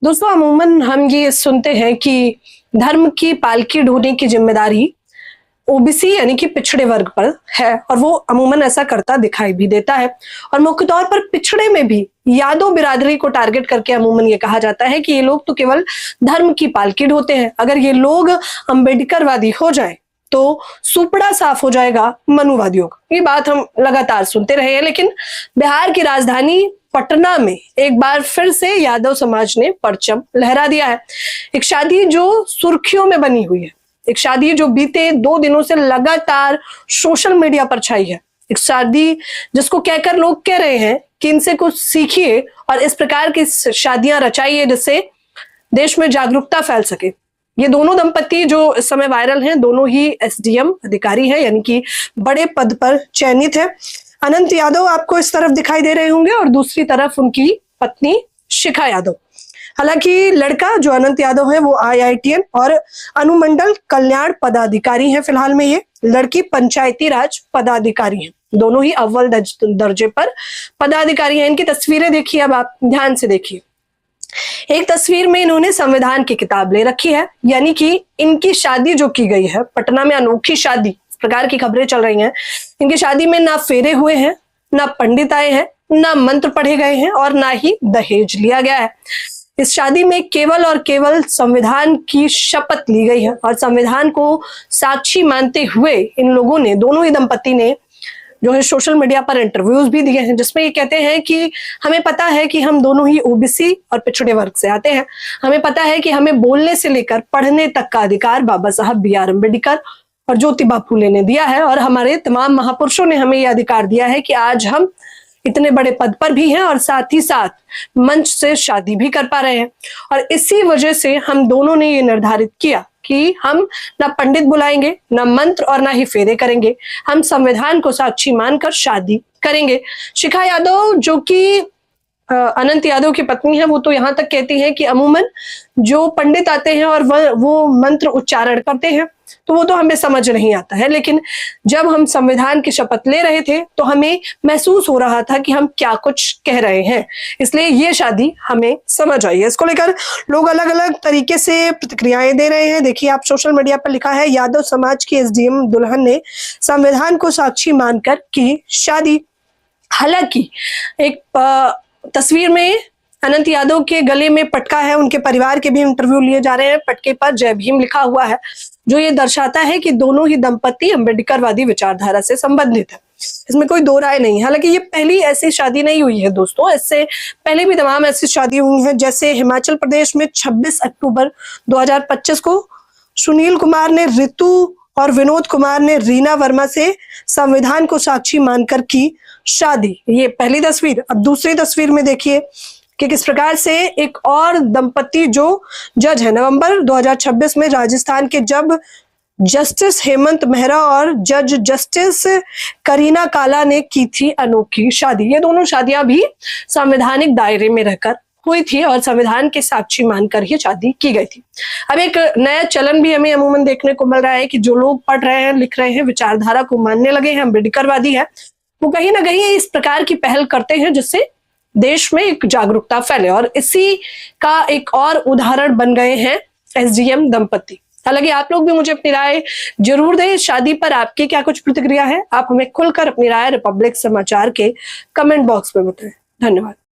दोस्तों, अमूमन हम ये सुनते हैं कि धर्म की पालकी ढोने की जिम्मेदारी ओबीसी यानी कि पिछड़े वर्ग पर है और वो अमूमन ऐसा करता दिखाई भी देता है। और मुख्य तौर पर पिछड़े में भी यादव बिरादरी को टारगेट करके अमूमन ये कहा जाता है कि ये लोग तो केवल धर्म की पालकी ढोते हैं। अगर ये लोग अम्बेडकरवादी हो जाए तो सुपड़ा साफ हो जाएगा मनुवादियों का। ये बात हम लगातार सुनते रहे हैं, लेकिन बिहार की राजधानी पटना में एक बार फिर से यादव समाज ने परचम लहरा दिया है। एक शादी जो सुर्खियों में बनी हुई है, एक शादी जो बीते 2 दिनों से लगातार सोशल मीडिया पर छाई है, एक शादी जिसको कहकर लोग कह रहे हैं कि इनसे कुछ सीखिए और इस प्रकार की शादियां रचाइए जिससे देश में जागरूकता फैल सके। ये दोनों दंपति जो इस समय वायरल हैं, दोनों ही एसडीएम अधिकारी हैं, यानी कि बड़े पद पर चयनित है। अनंत यादव आपको इस तरफ दिखाई दे रहे होंगे और दूसरी तरफ उनकी पत्नी शिखा यादव। हालांकि लड़का जो अनंत यादव है वो IITN और अनुमंडल कल्याण पदाधिकारी हैं। फिलहाल में ये लड़की पंचायती राज पदाधिकारी हैं। दोनों ही अव्वल दर्जे पर पदाधिकारी हैं। इनकी तस्वीरें देखिए, अब आप ध्यान से देखिए। एक तस्वीर में इन्होंने संविधान की किताब ले रखी है, यानी कि इनकी शादी जो की गई है पटना में, अनोखी शादी, इस प्रकार की खबरें चल रही हैं। इनकी शादी में ना फेरे हुए हैं, ना पंडित आए हैं, ना मंत्र पढ़े गए हैं और ना ही दहेज लिया गया है। इस शादी में केवल और केवल संविधान की शपथ ली गई है और संविधान को साक्षी मानते हुए इन लोगों ने, दोनों ही दंपति ने जो है सोशल मीडिया पर इंटरव्यूज भी दिए हैं, जिसमें ये कहते हैं कि हमें पता है कि हम दोनों ही ओबीसी और पिछड़े वर्ग से आते हैं। हमें पता है कि हमें बोलने से लेकर पढ़ने तक का अधिकार बाबा साहब BR अम्बेडकर और ज्योतिबा फूले ने दिया है और हमारे तमाम महापुरुषों ने हमें यह अधिकार दिया है कि आज हम इतने बड़े पद पर भी हैं और साथ ही साथ मंच से शादी भी कर पा रहे हैं। और इसी वजह से हम दोनों ने ये निर्धारित किया कि हम ना पंडित बुलाएंगे, ना मंत्र और ना ही फेरे करेंगे। हम संविधान को साक्षी मानकर शादी करेंगे। शिखा यादव जो कि अनंत यादव की पत्नी है, वो तो यहाँ तक कहती है कि अमूमन जो पंडित आते हैं और वो मंत्र उच्चारण करते हैं तो वो तो हमें समझ नहीं आता है, लेकिन जब हम संविधान की शपथ ले रहे थे तो हमें महसूस हो रहा था कि हम क्या कुछ कह रहे हैं, इसलिए ये शादी हमें समझ आई है। इसको लेकर लोग अलग अलग तरीके से प्रतिक्रियाएं दे रहे हैं। देखिए, आप सोशल मीडिया पर लिखा है, यादव समाज की SDM दुल्हन ने संविधान को साक्षी मानकर की शादी। हालांकि एक तस्वीर में अनंत यादव के गले में पटका है, उनके परिवार के भी इंटरव्यू लिए जा रहे हैं। पटके पर जय भीम लिखा हुआ है, जो ये दर्शाता है कि दोनों ही दंपति अम्बेडकरवादी विचारधारा से संबंधित है। इसमें कोई दो राय नहीं। हालांकि ये पहली ऐसी शादी नहीं हुई है दोस्तों, इससे पहले भी तमाम ऐसी शादी हुई हैं। जैसे हिमाचल प्रदेश में 26 अक्टूबर 2025 को सुनील कुमार ने ऋतु और विनोद कुमार ने रीना वर्मा से संविधान को साक्षी मानकर की शादी। ये पहली तस्वीर। अब दूसरी तस्वीर में देखिए कि किस प्रकार से एक और दंपति जो जज है, नवंबर 2026 में राजस्थान के जब जस्टिस हेमंत मेहरा और जज जस्टिस करीना काला ने की थी अनोखी शादी। ये दोनों शादियां भी संवैधानिक दायरे में रहकर हुई थी और संविधान के साक्षी मानकर ही शादी की गई थी। अब एक नया चलन भी हमें अमूमन देखने को मिल रहा है कि जो लोग पढ़ रहे हैं, लिख रहे हैं, विचारधारा को मानने लगे हैं, अम्बेडकरवादी है, वो कहीं ना कहीं इस प्रकार की पहल करते हैं जिससे देश में एक जागरूकता फैले। और इसी का एक और उदाहरण बन गए हैं SDM दंपति। हालांकि आप लोग भी मुझे अपनी राय जरूर दें। शादी पर आपकी क्या कुछ प्रतिक्रिया है, आप हमें खुलकर अपनी राय रिपब्लिक समाचार के कमेंट बॉक्स में बताएं। धन्यवाद।